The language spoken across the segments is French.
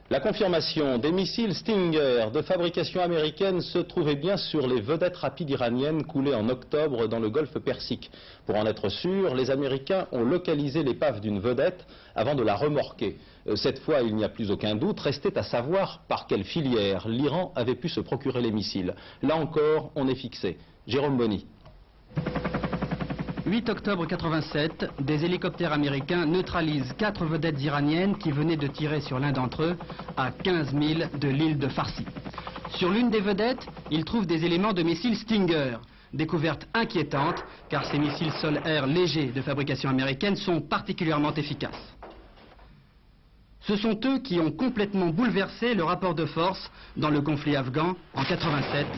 La confirmation des missiles Stinger de fabrication américaine se trouvait bien sur les vedettes rapides iraniennes coulées en octobre dans le golfe Persique. Pour en être sûr, les Américains ont localisé l'épave d'une vedette avant de la remorquer. Cette fois, il n'y a plus aucun doute, restait à savoir par quelle filière l'Iran avait pu se procurer les missiles. Là encore, on est fixé. Jérôme Bonny. 8 octobre 87, des hélicoptères américains neutralisent 4 vedettes iraniennes qui venaient de tirer sur l'un d'entre eux à 15 000 de l'île de Farsi. Sur l'une des vedettes, ils trouvent des éléments de missiles Stinger. Découverte inquiétante, car ces missiles sol-air légers de fabrication américaine sont particulièrement efficaces. Ce sont eux qui ont complètement bouleversé le rapport de force dans le conflit afghan en 87,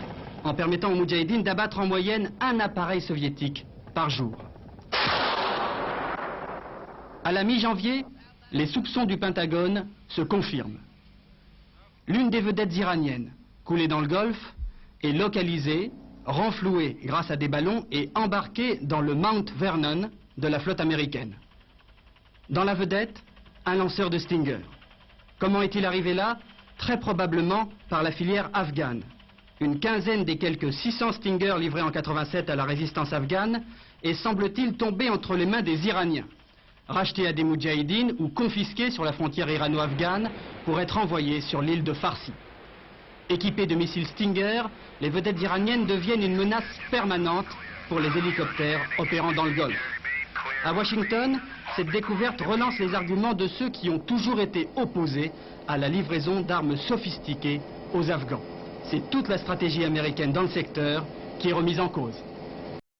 en permettant aux Moudjahidines d'abattre en moyenne un appareil soviétique par jour. À la mi-janvier, les soupçons du Pentagone se confirment. L'une des vedettes iraniennes, coulée dans le Golfe, est localisée, renflouée grâce à des ballons et embarquée dans le Mount Vernon de la flotte américaine. Dans la vedette, un lanceur de Stinger. Comment est-il arrivé là? Très probablement par la filière afghane. Une quinzaine des quelques 600 Stinger livrés en 87 à la résistance afghane est, semble-t-il, tombé entre les mains des Iraniens, rachetés à des Moudjahidines ou confisqués sur la frontière irano-afghane pour être envoyés sur l'île de Farsi. Équipés de missiles Stinger, les vedettes iraniennes deviennent une menace permanente pour les hélicoptères opérant dans le Golfe. À Washington, cette découverte relance les arguments de ceux qui ont toujours été opposés à la livraison d'armes sophistiquées aux Afghans. C'est toute la stratégie américaine dans le secteur qui est remise en cause.